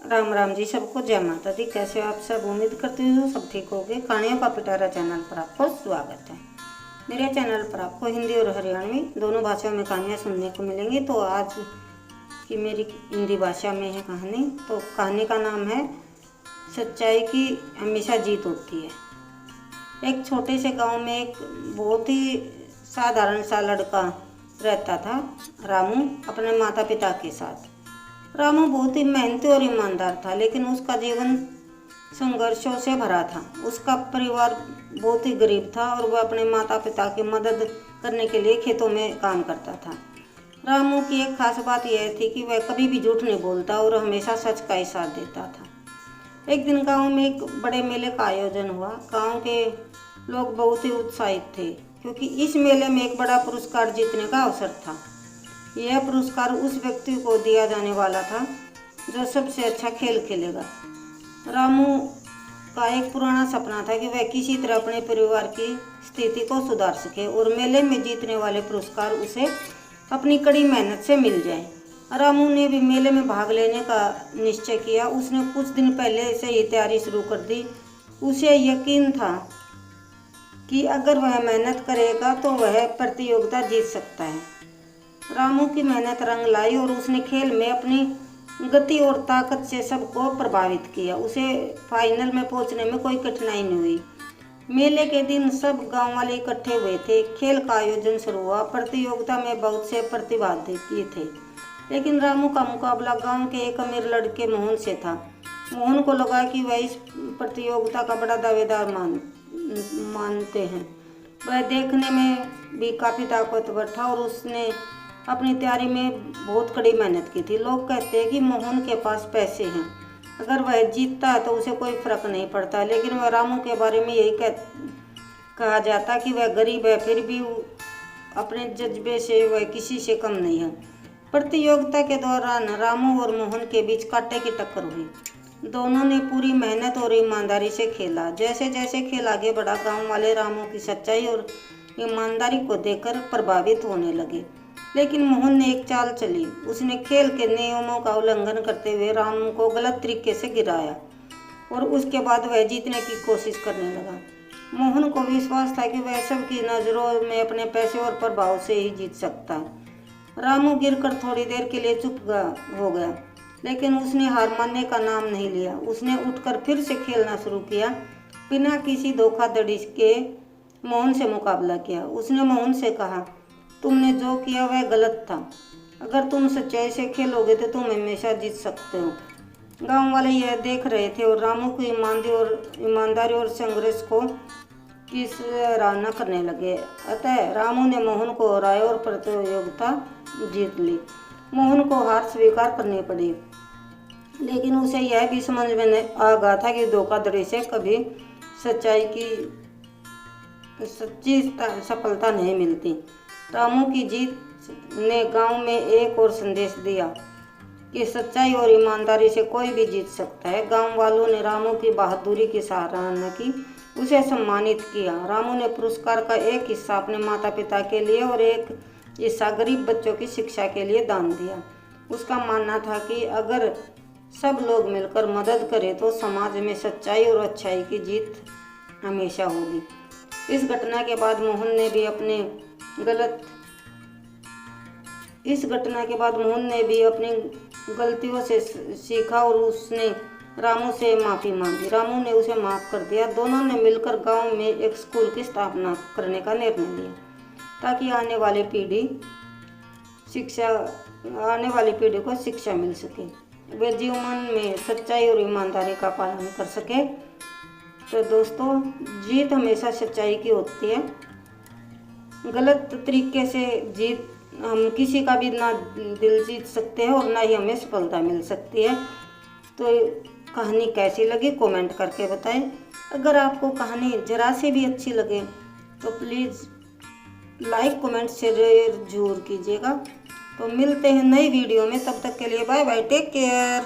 राम राम जी सबको, जय माता दी। कैसे हो आप सब? उम्मीद करती हूँ सब ठीक होगे। कहानियों का पिटारा चैनल पर आपको स्वागत है। मेरे चैनल पर आपको हिंदी और हरियाणवी दोनों भाषाओं में कहानियाँ सुनने को मिलेंगी। तो आज की मेरी हिंदी भाषा में है कहानी। तो कहानी का नाम है सच्चाई की हमेशा जीत होती है। एक छोटे से गाँव में एक बहुत ही साधारण सा लड़का रहता था, रामू, अपने माता पिता के साथ। रामू बहुत ही मेहनती और ईमानदार था, लेकिन उसका जीवन संघर्षों से भरा था। उसका परिवार बहुत ही गरीब था और वह अपने माता पिता की मदद करने के लिए खेतों में काम करता था। रामू की एक खास बात यह थी कि वह कभी भी झूठ नहीं बोलता और हमेशा सच का ही साथ देता था। एक दिन गांव में एक बड़े मेले का आयोजन हुआ। गांव के लोग बहुत ही उत्साहित थे, क्योंकि इस मेले में एक बड़ा पुरस्कार जीतने का अवसर था। यह पुरस्कार उस व्यक्ति को दिया जाने वाला था जो सबसे अच्छा खेल खेलेगा। रामू का एक पुराना सपना था कि वह किसी तरह अपने परिवार की स्थिति को सुधार सके और मेले में जीतने वाले पुरस्कार उसे अपनी कड़ी मेहनत से मिल जाए। रामू ने भी मेले में भाग लेने का निश्चय किया। उसने कुछ दिन पहले से ही तैयारी शुरू कर दी। उसे यकीन था कि अगर वह मेहनत करेगा तो वह प्रतियोगिता जीत सकता है। रामू की मेहनत रंग लाई और उसने खेल में अपनी गति और ताकत से सबको प्रभावित किया। उसे फाइनल में पहुंचने में कोई कठिनाई नहीं हुई। मेले के दिन सब गांव वाले इकट्ठे हुए थे। खेल का आयोजन शुरू हुआ। प्रतियोगिता में बहुत से प्रतिभागी थे, लेकिन रामू का मुकाबला गांव के एक अमीर लड़के मोहन से था। मोहन को लगा कि वह इस प्रतियोगिता का बड़ा दावेदार मानते हैं। वह देखने में भी काफ़ी ताकतवर था और उसने अपनी तैयारी में बहुत कड़ी मेहनत की थी। लोग कहते हैं कि मोहन के पास पैसे हैं, अगर वह जीतता है तो उसे कोई फर्क नहीं पड़ता, लेकिन वह रामू के बारे में यही कहा जाता कि वह गरीब है, फिर भी अपने जज्बे से वह किसी से कम नहीं है। प्रतियोगिता के दौरान रामू और मोहन के बीच कांटे की टक्कर हुई। दोनों ने पूरी मेहनत और ईमानदारी से खेला। जैसे जैसे खेल आगे बढ़ा, गाँव वाले रामू की सच्चाई और ईमानदारी को देखकर प्रभावित होने लगे। लेकिन मोहन ने एक चाल चली। उसने खेल के नियमों का उल्लंघन करते हुए रामू को गलत तरीके से गिराया और उसके बाद वह जीतने की कोशिश करने लगा। मोहन को विश्वास था कि वह सबकी नज़रों में अपने पैसे और प्रभाव से ही जीत सकता है। रामू गिरकर थोड़ी देर के लिए चुप हो गया, लेकिन उसने हार मानने का नाम नहीं लिया। उसने उठकर फिर से खेलना शुरू किया। बिना किसी धोखाधड़ी के मोहन से मुकाबला किया। उसने मोहन से कहा, तुमने जो किया वह गलत था। अगर तुम सच्चाई से खेलोगे तो तुम हमेशा जीत सकते हो। गांव वाले यह देख रहे थे और रामू की ईमानदारी और संघर्ष को की सराहना करने लगे। अतः रामू ने मोहन को हराया और प्रतियोगिता जीत ली। मोहन को हार स्वीकार करनी पड़ी, लेकिन उसे यह भी समझ में आ गया था कि धोखाधड़ी से कभी सच्ची सफलता नहीं मिलती। रामू की जीत ने गांव में एक और संदेश दिया कि सच्चाई और ईमानदारी से कोई भी जीत सकता है। गांव वालों ने रामू की बहादुरी की सराहना की, उसे सम्मानित किया। रामू ने पुरस्कार का एक हिस्सा अपने माता पिता के लिए और एक हिस्सा गरीब बच्चों की शिक्षा के लिए दान दिया। उसका मानना था कि अगर सब लोग मिलकर मदद करें तो समाज में सच्चाई और अच्छाई की जीत हमेशा होगी। इस घटना के बाद मोहन ने भी अपनी गलतियों से सीखा और उसने रामू से माफ़ी मांगी। रामू ने उसे माफ़ कर दिया। दोनों ने मिलकर गांव में एक स्कूल की स्थापना करने का निर्णय लिया, ताकि आने वाली पीढ़ी को शिक्षा मिल सके, वे जीवन में सच्चाई और ईमानदारी का पालन कर सके। तो दोस्तों, जीत हमेशा सच्चाई की होती है। गलत तरीके से हम किसी का भी ना दिल जीत सकते हैं और ना ही हमें सफलता मिल सकती है। तो कहानी कैसी लगी कमेंट करके बताएं। अगर आपको कहानी जरा से भी अच्छी लगे तो प्लीज़ लाइक कमेंट शेयर जरूर कीजिएगा। तो मिलते हैं नई वीडियो में, तब तक के लिए बाय बाय, टेक केयर।